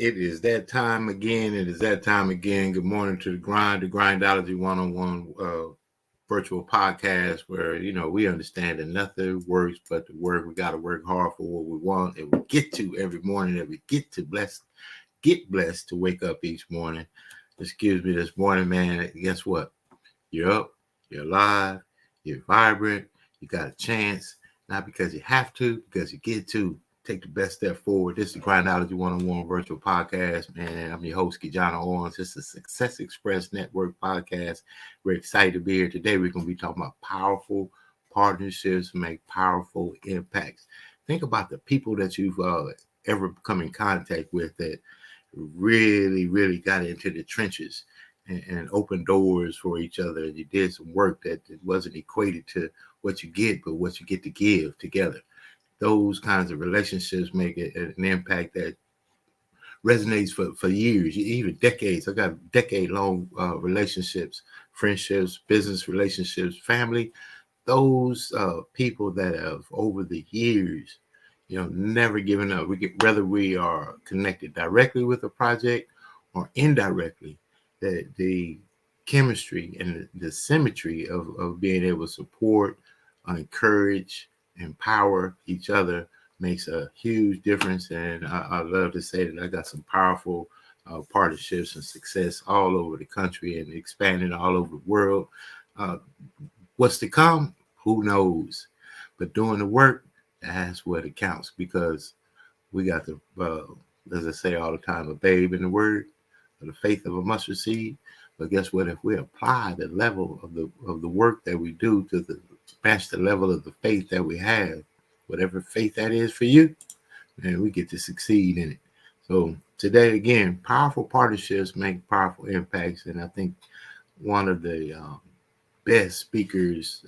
It is that time again. Good morning to the Grindology101 virtual podcast where, we understand that nothing works but the work. We got to work hard for what we want, and we get to every morning that we get blessed to wake up each morning. Excuse me, this morning, man, guess what? You're up, you're alive, you're vibrant, you got a chance, not because you have to, because you get to. Take the best step forward. This is the Grindology101 virtual podcast, man. I'm your host, KeJohnna Owens. This is a Success Express Network podcast. We're excited to be here today. We're going to be talking about powerful partnerships make powerful impacts. Think about the people that you've ever come in contact with that really got into the trenches and opened doors for each other. You did some work that wasn't equated to what you get, but what you get to give together. Those kinds of relationships make an impact that resonates for years, even decades. I got decade-long relationships, friendships, business relationships, family. Those people that have over the years, never given up. Whether we are connected directly with a project or indirectly, the chemistry and the symmetry of being able to support, encourage, empower each other makes a huge difference. And I love to say that I got some powerful partnerships and success all over the country and expanding all over the world. What's to come? Who knows? But doing the work, that's what it counts, because we got the, as I say all the time, a babe in the word, the faith of a mustard seed. But guess what? If we apply the level of the work that we do to match the level of the faith that we have, whatever faith that is for you, and we get to succeed in it. So today, again, powerful partnerships make powerful impacts. And I think one of the best speakers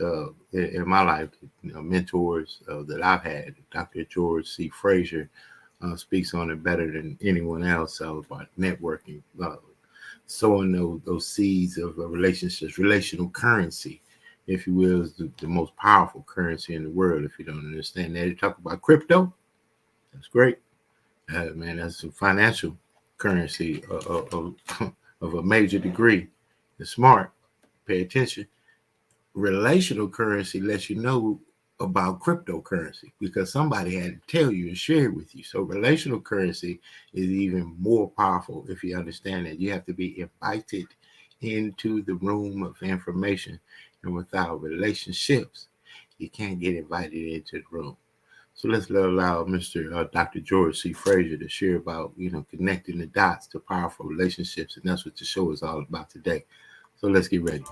in my life, mentors that I've had, Dr. George C. Frazier, speaks on it better than anyone else about networking, sowing those seeds of relationships. Relational currency, if you will, is the most powerful currency in the world. If you don't understand that, you talk about crypto, that's great. Man, that's a financial currency of a major degree. It's smart. Pay attention. Relational currency lets you know about cryptocurrency because somebody had to tell you and share it with you. So relational currency is even more powerful if you understand that. You have to be invited into the room of information. And without relationships, you can't get invited into the room. So let's allow Mr. Dr. George C. Frazier to share about, connecting the dots to powerful relationships. And that's what the show is all about today. So let's get ready.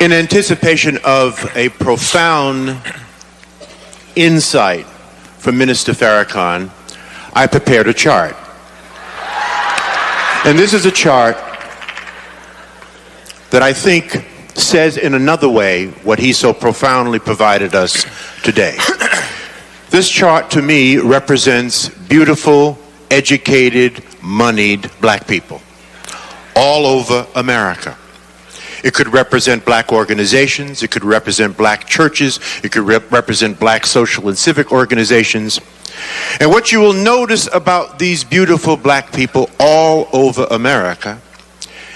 In anticipation of a profound insight from Minister Farrakhan, I prepared a chart. And this is a chart that I think says in another way what he so profoundly provided us today. This chart to me represents beautiful, educated, moneyed black people all over America. It could represent black organizations. It could represent black churches. It could represent black social and civic organizations. And what you will notice about these beautiful black people all over America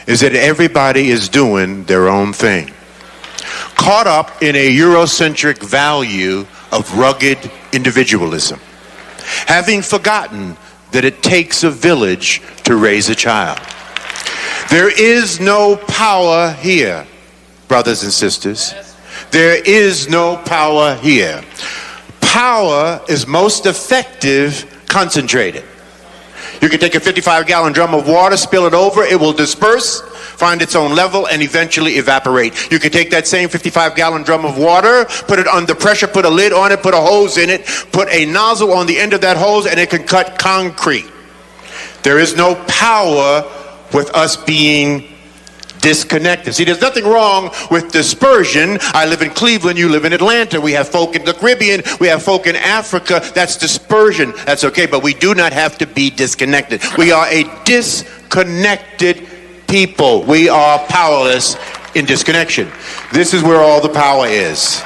is that everybody is doing their own thing, caught up in a Eurocentric value of rugged individualism, having forgotten that it takes a village to raise a child. There is no power here, brothers and sisters. There is no power here. Power is most effective concentrated. You can take a 55-gallon drum of water, spill it over, it will disperse, find its own level, and eventually evaporate. You can take that same 55-gallon drum of water, put it under pressure, put a lid on it, put a hose in it, put a nozzle on the end of that hose, and it can cut concrete. There is no power with us being disconnected. See, there's nothing wrong with dispersion. I live in Cleveland, you live in Atlanta. We have folk in the Caribbean, we have folk in Africa. That's dispersion. That's okay, but we do not have to be disconnected. We are a disconnected people. We are powerless in disconnection. This is where all the power is.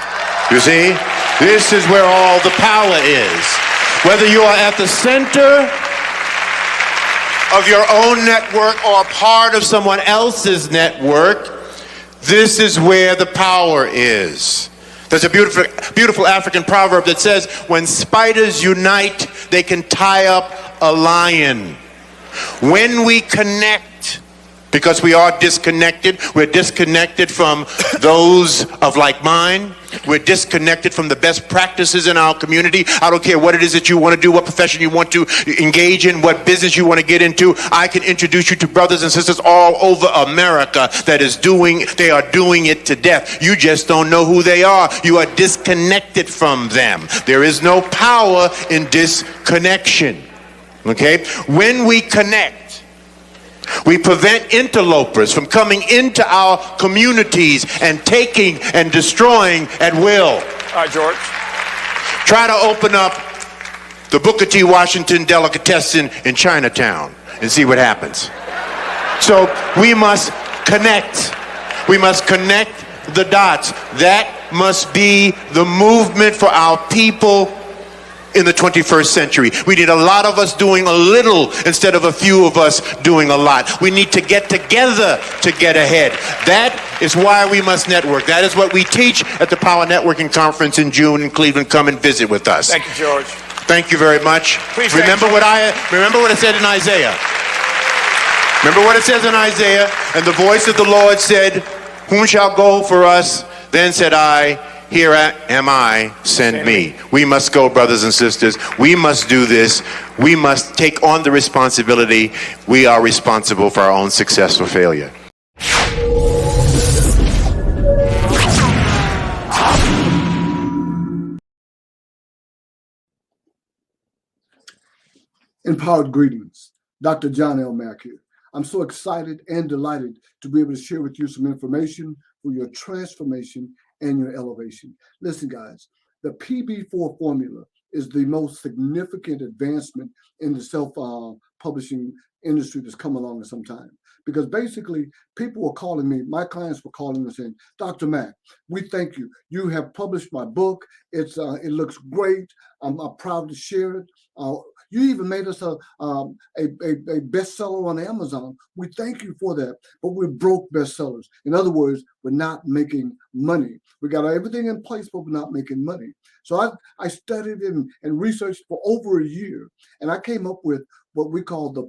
You see? This is where all the power is. Whether you are at the center of your own network or part of someone else's network, this is where the power is. There's a beautiful African proverb that says, when spiders unite, they can tie up a lion. When we connect, because we are disconnected, we're disconnected from those of like mind. We're disconnected from the best practices in our community. I don't care what it is that you want to do, what profession you want to engage in, what business you want to get into. I can introduce you to brothers and sisters all over America they are doing it to death. You just don't know who they are. You are disconnected from them. There is no power in disconnection. Okay? When we connect, we prevent interlopers from coming into our communities and taking and destroying at will. All right, George. Try to open up the Booker T. Washington delicatessen in Chinatown and see what happens. So we must connect. We must connect the dots. That must be the movement for our people in the 21st century. We need a lot of us doing a little instead of a few of us doing a lot. We need to get together to get ahead. That is why we must network. That is what we teach at the Power Networking Conference in June in Cleveland. Come and visit with us. Thank you, George. Thank you very much. Please remember what it said in Isaiah. Remember what it says in Isaiah. And the voice of the Lord said, whom shall go for us? Then said I, here am I, send me. We must go, brothers and sisters. We must do this. We must take on the responsibility. We are responsible for our own success or failure. Empowered greetings. Dr. John L. Mack here. I'm so excited and delighted to be able to share with you some information for your transformation and your elevation. Listen, guys, the PB4 formula is the most significant advancement in the self-publishing industry that's come along in some time. Because basically, people were calling me, my clients were calling me saying, Dr. Mack, we thank you. You have published my book. It looks great. I'm proud to share it. You even made us a bestseller on Amazon. We thank you for that, but we're broke bestsellers. In other words, we're not making money. We got everything in place, but we're not making money. So I studied and researched for over a year, and I came up with what we call the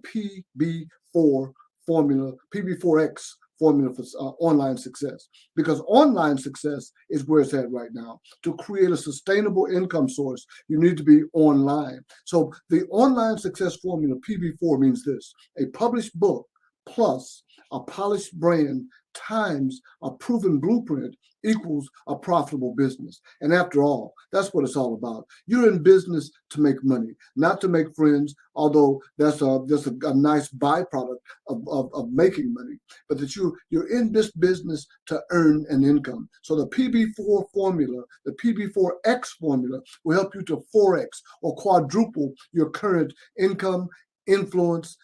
PB4 formula, PB4X formula for online success, because online success is where it's at right now. To create a sustainable income source, you need to be online. So the online success formula, PB4, means this: a published book plus a polished brand times a proven blueprint equals a profitable business. And after all, that's what it's all about. You're in business to make money, not to make friends, although that's a nice byproduct of making money, but that you're in this business to earn an income. So the PB4 formula, the PB4X formula, will help you to 4X or quadruple your current income, influence,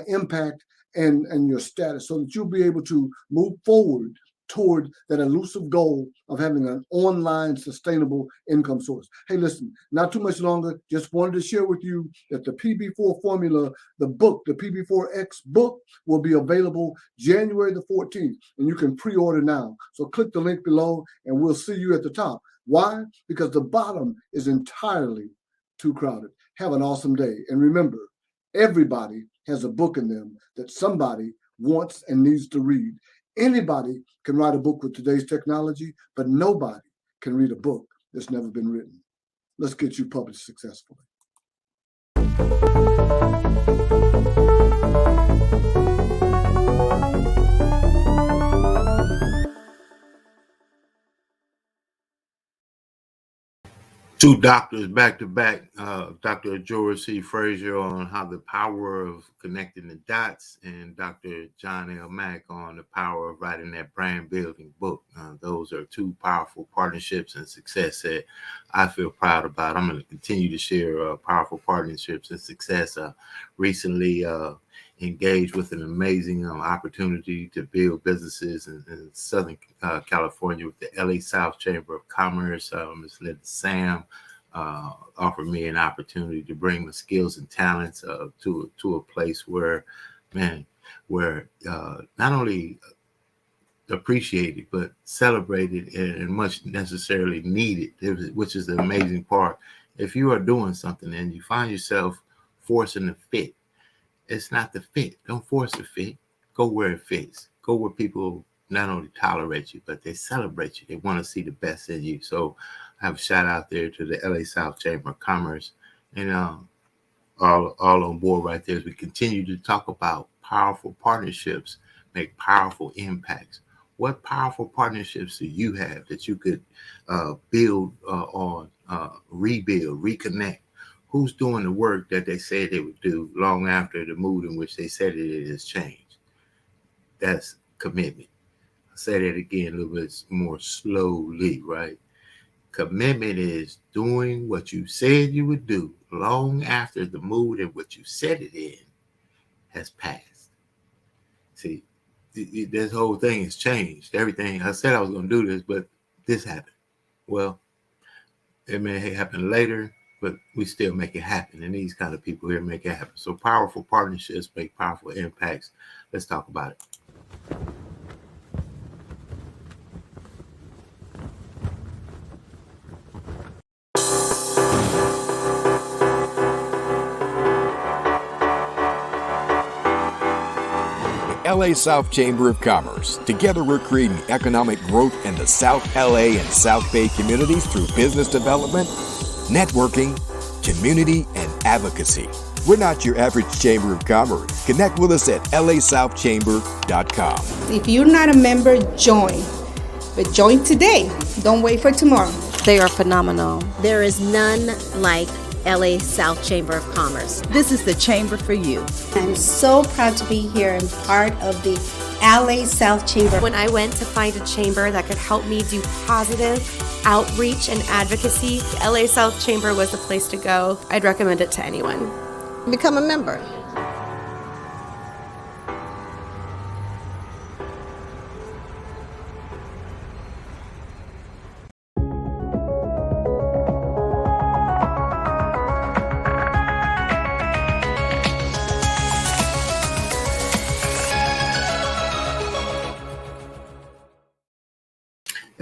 impact, and your status, so that you'll be able to move forward toward that elusive goal of having an online sustainable income source. Hey, listen, not too much longer. Just wanted to share with you that the PB4 formula, the book, the PB4X book, will be available January the 14th, and you can pre-order now. So click the link below and we'll see you at the top. Why? Because the bottom is entirely too crowded. Have an awesome day. And remember, everybody has a book in them that somebody wants and needs to read. Anybody can write a book with today's technology, but nobody can read a book that's never been written. Let's get you published successfully. Two doctors back to back, Dr. George C. Frazier on how the power of connecting the dots, and Dr. John L. Mack on the power of writing that brand building book. Those are two powerful partnerships and success that I feel proud about. I'm going to continue to share powerful partnerships and success. Recently engaged with an amazing opportunity to build businesses in Southern California with the LA South Chamber of Commerce. Ms. Linda Sam offered me an opportunity to bring my skills and talents to a place where not only appreciated but celebrated and much necessarily needed, which is the amazing part. If you are doing something and you find yourself forcing the fit, it's not the fit. Don't force the fit. Go where it fits. Go where people not only tolerate you, but they celebrate you. They want to see the best in you. So I have a shout out there to the LA South Chamber of Commerce, and all on board right there as we continue to talk about powerful partnerships, make powerful impacts. What powerful partnerships do you have that you could build on, rebuild, reconnect? Who's doing the work that they said they would do long after the mood in which they said it has changed? That's commitment. I'll say that again a little bit more slowly, right? Commitment is doing what you said you would do long after the mood in which you said it in has passed. See, this whole thing has changed. Everything, I said I was going to do this, but this happened. Well, it may happen later, but we still make it happen. And these kind of people here make it happen. So powerful partnerships make powerful impacts. Let's talk about it. LA South Chamber of Commerce. Together we're creating economic growth in the South LA and South Bay communities through business development, networking, community, and advocacy. We're not your average Chamber of Commerce. Connect with us at lasouthchamber.com. If you're not a member, join. But join today. Don't wait for tomorrow. They are phenomenal. There is none like LA South Chamber of Commerce. This is the chamber for you. I'm so proud to be here and part of the LA South Chamber. When I went to find a chamber that could help me do positive outreach and advocacy, LA South Chamber was the place to go. I'd recommend it to anyone. Become a member.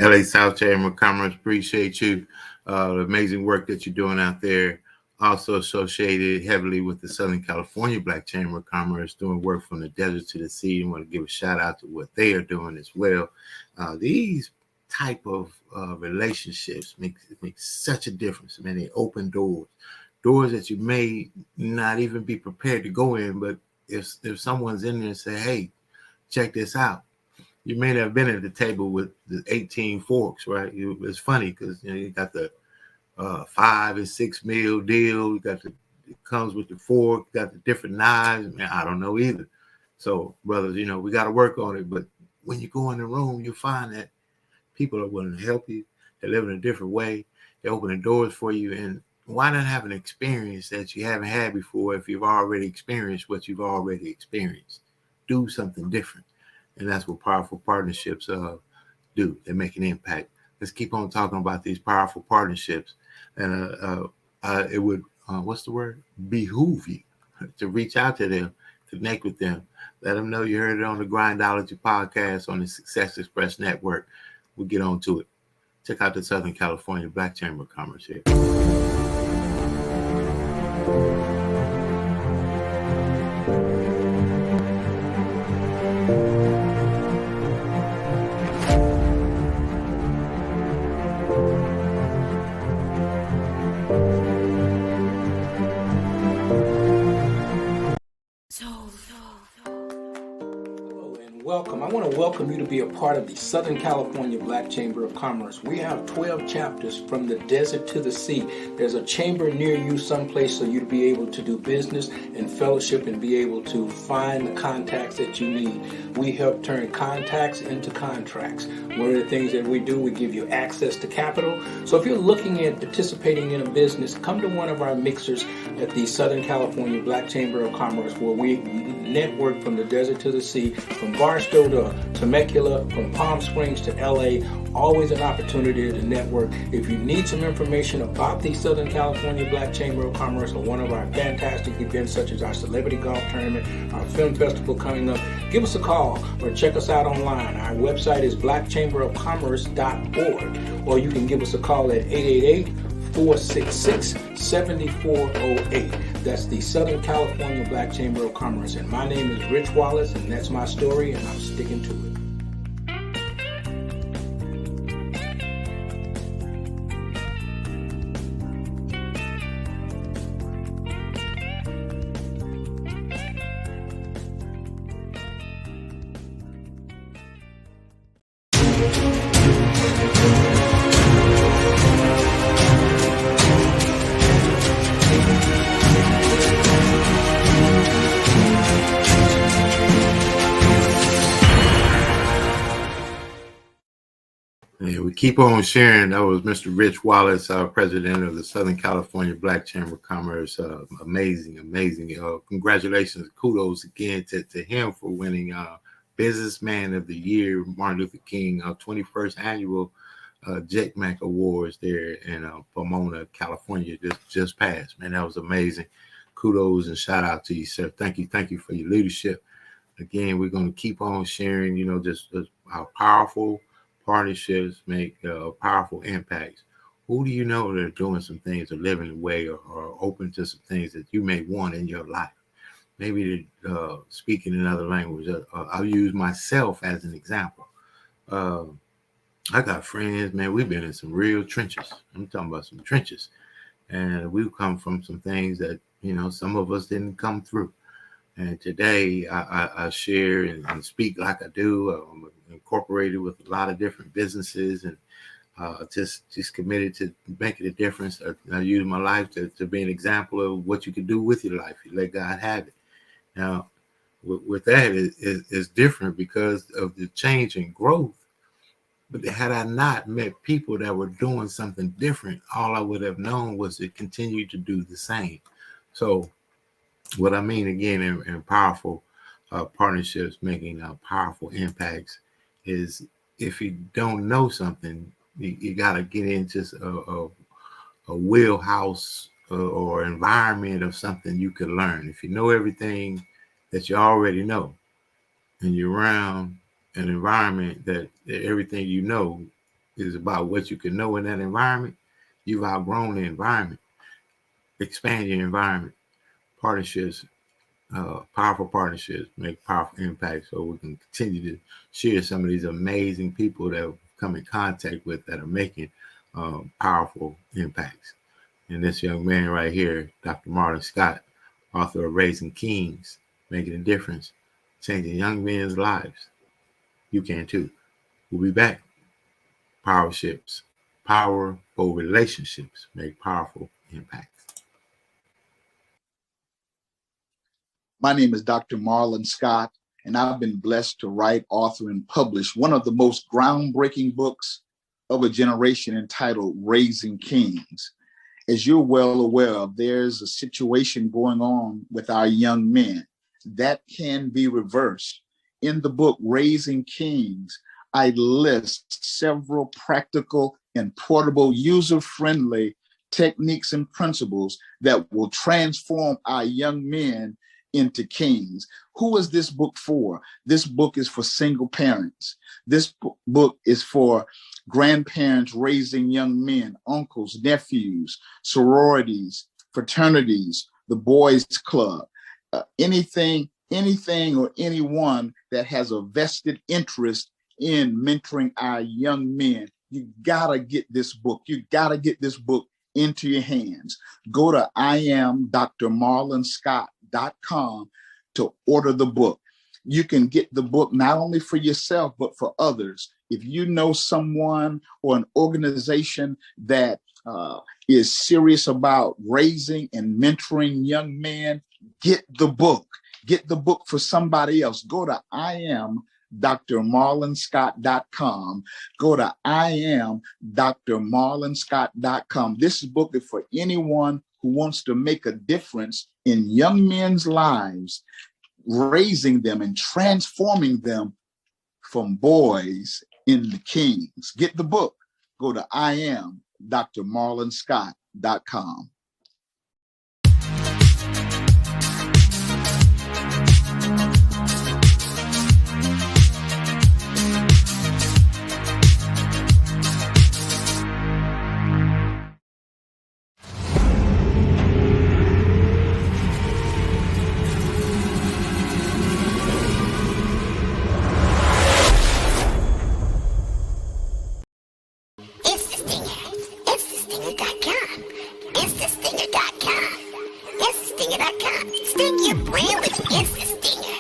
LA South Chamber of Commerce, appreciate you. The amazing work that you're doing out there. Also associated heavily with the Southern California Black Chamber of Commerce, doing work from the desert to the sea. I want to give a shout out to what they are doing as well. These type of relationships make such a difference. I mean, they open doors that you may not even be prepared to go in. But if someone's in there and say, hey, check this out. You may not have been at the table with the 18 forks, right? It's funny because you got the 5 and 6 meal deal. You got it comes with the fork, got the different knives. Man, I don't know either. So, brothers, we got to work on it. But when you go in the room, you find that people are willing to help you. They live in a different way. They open the doors for you. And why not have an experience that you haven't had before if you've already experienced what you've already experienced? Do something different. And that's what powerful partnerships do. They make an impact. Let's keep on talking about these powerful partnerships. And it would, behoove you to reach out to them, connect with them. Let them know you heard it on the Grindology Podcast on the Success Express Network. We'll get on to it. Check out the Southern California Black Chamber of Commerce here. Welcome. I want to welcome you to be a part of the Southern California Black Chamber of Commerce. We have 12 chapters from the desert to the sea. There's a chamber near you someplace so you to be able to do business and fellowship and be able to find the contacts that you need. We help turn contacts into contracts. One of the things that we do, we give you access to capital. So if you're looking at participating in a business, come to one of our mixers at the Southern California Black Chamber of Commerce, where we network from the desert to the sea, from Barstow to Temecula, from Palm Springs to LA. Always an opportunity to network. If you need some information about the Southern California Black Chamber of Commerce or one of our fantastic events such as our Celebrity Golf Tournament, our film festival coming up, give us a call or check us out online. Our website is blackchamberofcommerce.org, or you can give us a call at 888-466-7408. That's the Southern California Black Chamber of Commerce. And my name is Rich Wallace, and that's my story, and I'm sticking to it. Yeah, we keep on sharing. That was Mr. Rich Wallace, our president of the Southern California Black Chamber of Commerce. Amazing. Congratulations, kudos again to him for winning Businessman of the Year, Martin Luther King 21st Annual JCMAC Awards there in Pomona, California. Just passed. Man, that was amazing. Kudos and shout out to you, sir. Thank you for your leadership. Again, we're going to keep on sharing, just how powerful partnerships make powerful impacts. Who do you know that are doing some things or living the way or open to some things that you may want in your life? Maybe speaking another language. I'll use myself as an example. I got friends, man, we've been in some real trenches. I'm talking about some trenches. And we've come from some things that, some of us didn't come through. And today I share and speak like I do. I'm incorporated with a lot of different businesses and just committed to making a difference. I use my life to be an example of what you can do with your life. You let God have it. Now, with that, it's different because of the change and growth. But had I not met people that were doing something different, all I would have known was to continue to do the same. So what I mean, again, in powerful partnerships, making powerful impacts, is if you don't know something, you got to get into a wheelhouse or environment of something you can learn. If you know everything that you already know, and you're around an environment that everything you know is about what you can know in that environment, you've outgrown the environment. Expand your environment. Partnerships, powerful partnerships make powerful impacts, so we can continue to share some of these amazing people that we've come in contact with that are making powerful impacts. And this young man right here, Dr. Marlon Scott, author of Raising Kings, Making a Difference, Changing Young Men's Lives. You can too. We'll be back. Powerships, powerful relationships make powerful impacts. My name is Dr. Marlon Scott, and I've been blessed to write, author, and publish one of the most groundbreaking books of a generation entitled Raising Kings. As you're well aware of, there's a situation going on with our young men that can be reversed. In the book, Raising Kings, I list several practical and portable, user-friendly techniques and principles that will transform our young men into kings. Who is this book for? This book is for single parents. This book is for grandparents raising young men, uncles, nephews, sororities, fraternities, the boys club, anything or anyone that has a vested interest in mentoring our young men. You gotta get this book. You gotta get this book into your hands. Go to IamDrMarlonScott.com to order the book. You can get the book not only for yourself, but for others. If you know someone or an organization that is serious about raising and mentoring young men, get the book. Get the book for somebody else. Go to IamDrMarlonScott.com. Go to IamDrMarlonScott.com. This book is for anyone who wants to make a difference in young men's lives, raising them and transforming them from boys into kings. Get the book. Go to IamDrMarlonScott.com. Sting your brain with Instant Stinger.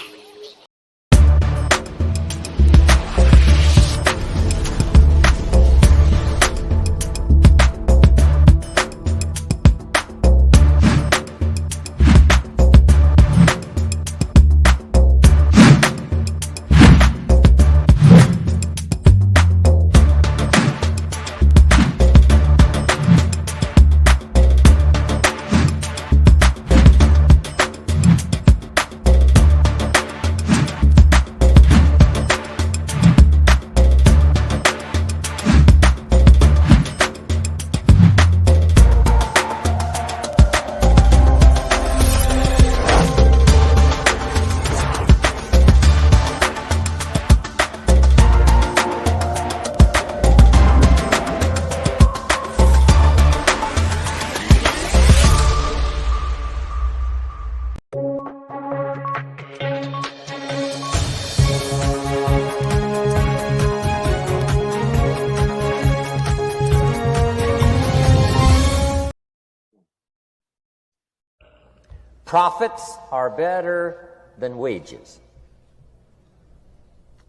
Profits are better than wages.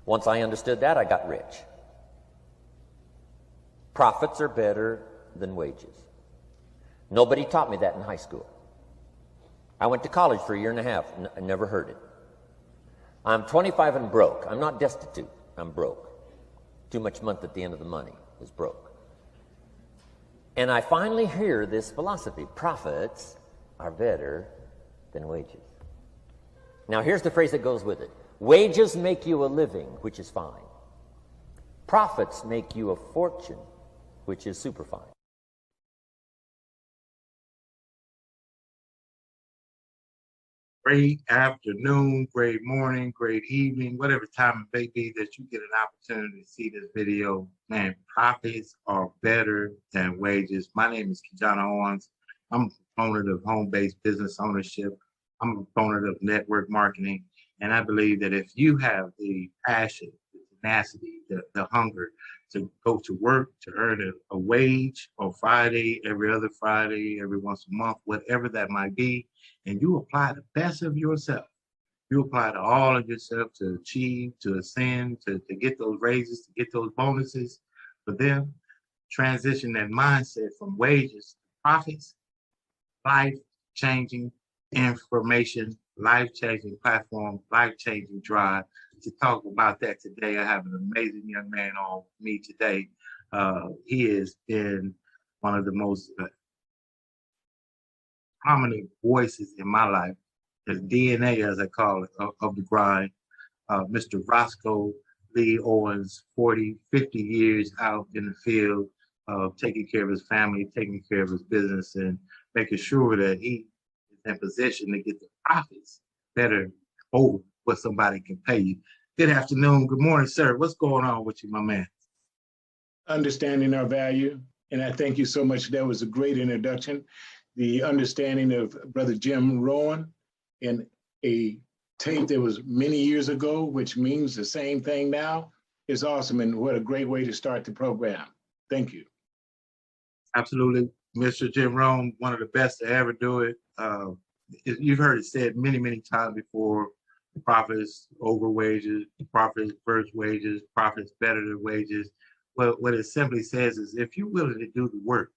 Once I understood that, I got rich. Profits are better than wages. Nobody taught me that in high school. I went to college for a year and a half, and I never heard it. I'm 25 and broke. I'm not destitute. I'm broke. Too much month at the end of the money is broke. And I finally hear this philosophy: profits are better than wages. Now here's the phrase that goes with it. Wages make you a living, which is fine. Profits make you a fortune, which is super fine. Great afternoon, great morning, great evening, whatever time it may be that you get an opportunity to see this video. Man, profits are better than wages. My name is KeJohnna Owens. I'm a proponent of home-based business ownership. I'm a proponent of network marketing. And I believe that if you have the passion, the tenacity, the hunger to go to work, to earn a wage on Friday, every other Friday, every once a month, whatever that might be, and you apply the best of yourself, you apply to all of yourself to achieve, to ascend, to get those raises, to get those bonuses, for them, transition that mindset from wages to profits, life-changing information, life-changing platform, life-changing drive. To talk about that today, I have an amazing young man on me today. He has been one of the most prominent voices in my life, the DNA, as I call it, of the grind. Mr. Roscoe Lee Owens, 40, 50 years out in the field, taking care of his family, taking care of his business, and making sure that he is in position to get the profits better over what somebody can pay you. Good afternoon. Good morning, sir. What's going on with you, my man? Understanding our value. And I thank you so much. That was a great introduction. The understanding of Brother Jim Rowan in a tape that was many years ago, which means the same thing now, is awesome. And what a great way to start the program. Thank you. Absolutely. Mr. Jim Rowan, one of the best to ever do it. You've heard it said many, many times before. profits over wages, profits versus wages, profits better than wages. Well, what it simply says is if you're willing to do the work,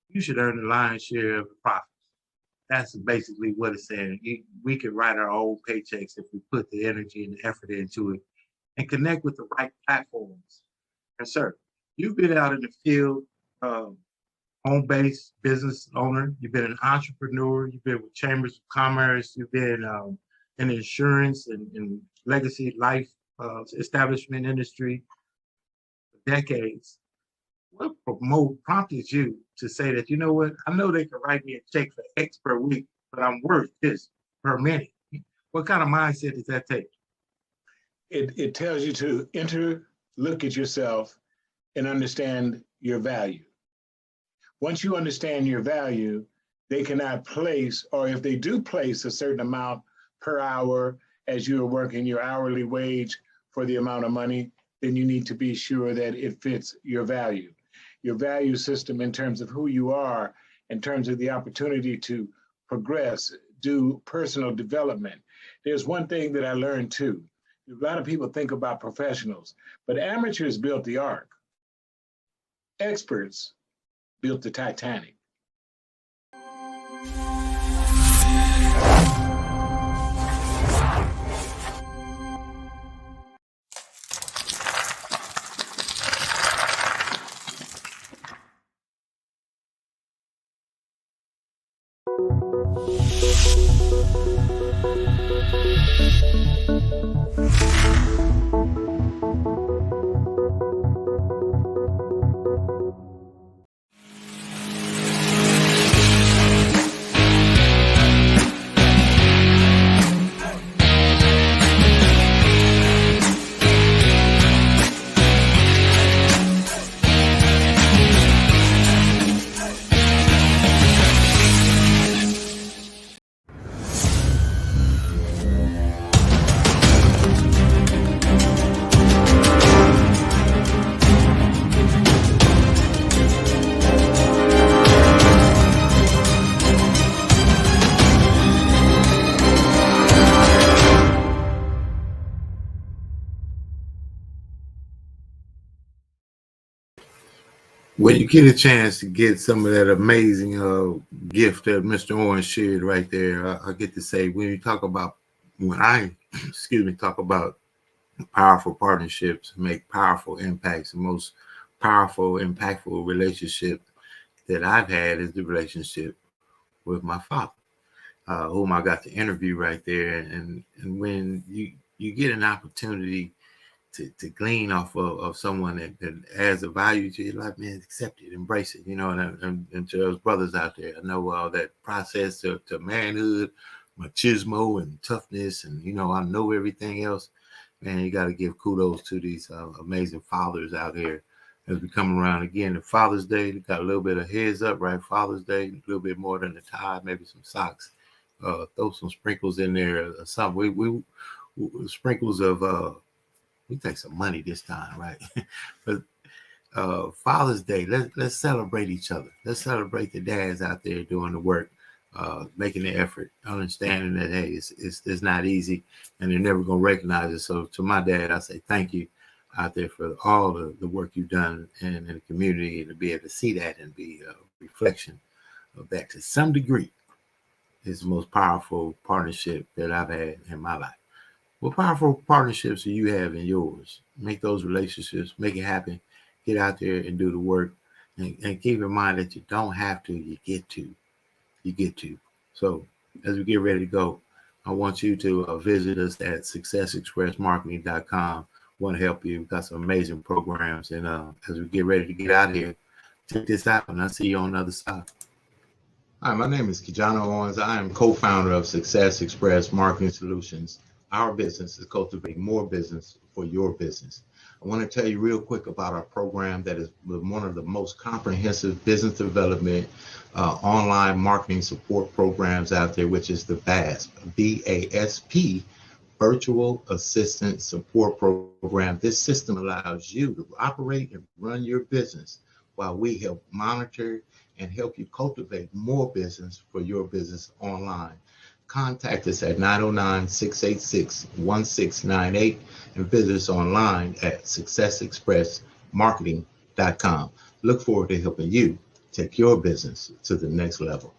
you should earn the lion's share of the profits. That's basically what it's saying. We can write our own paychecks if we put the energy and the effort into it and connect with the right platforms. Yes, sir. You've been out in the field, home-based business owner. You've been an entrepreneur. You've been with chambers of commerce. You've been in insurance and legacy life establishment industry for decades. What prompted you to say that, you know what, I know they can write me a check for X per week, but I'm worth this per minute? What kind of mindset does that take? It tells you to look at yourself and understand your value. Once you understand your value, they cannot place, or if they do place a certain amount per hour as you are working your hourly wage for the amount of money, then you need to be sure that it fits your value. Your value system in terms of who you are, in terms of the opportunity to progress, do personal development. There's one thing that I learned too. A lot of people think about professionals, but amateurs built the Ark. Experts built the Titanic. When you get a chance to get some of that amazing gift that Mr. Owens shared right there, I get to say, when I talk about powerful partnerships, make powerful impacts, the most powerful, impactful relationship that I've had is the relationship with my father, whom I got to interview right there. And when you get an opportunity to glean off of someone that adds a value to your life, man, accept it, embrace it, and to those brothers out there, I know that process to manhood, machismo and toughness, and, I know everything else, man, you got to give kudos to these amazing fathers out here as we come around again. The Father's Day, we got a little bit of heads up, right? Father's Day, a little bit more than a tie, maybe some socks, throw some sprinkles in there or something. We sprinkles of, we take some money this time, right? But Father's Day, let's celebrate each other. Let's celebrate the dads out there doing the work, making the effort, understanding that, hey, it's not easy and they're never going to recognize it. So to my dad, I say thank you out there for all the work you've done in the community, and to be able to see that and be a reflection of that to some degree is the most powerful partnership that I've had in my life. What powerful partnerships do you have in yours? Make those relationships, make it happen, get out there and do the work, and keep in mind that you don't have to, you get to. So as we get ready to go, I want you to visit us at successexpressmarketing.com. Want to help you. We've got some amazing programs, and as we get ready to get out of here, check this out, and I'll see you on the other side. Hi, my name is KeJohnna Owens. I am co-founder of Success Express Marketing Solutions. Our business is cultivating more business for your business. I want to tell you real quick about our program that is one of the most comprehensive business development online marketing support programs out there, which is the VASP, VASP, Virtual Assistant Support Program. This system allows you to operate and run your business while we help monitor and help you cultivate more business for your business online. contact us at 909-686-1698 and visit us online at successexpressmarketing.com. Look forward to helping you take your business to the next level.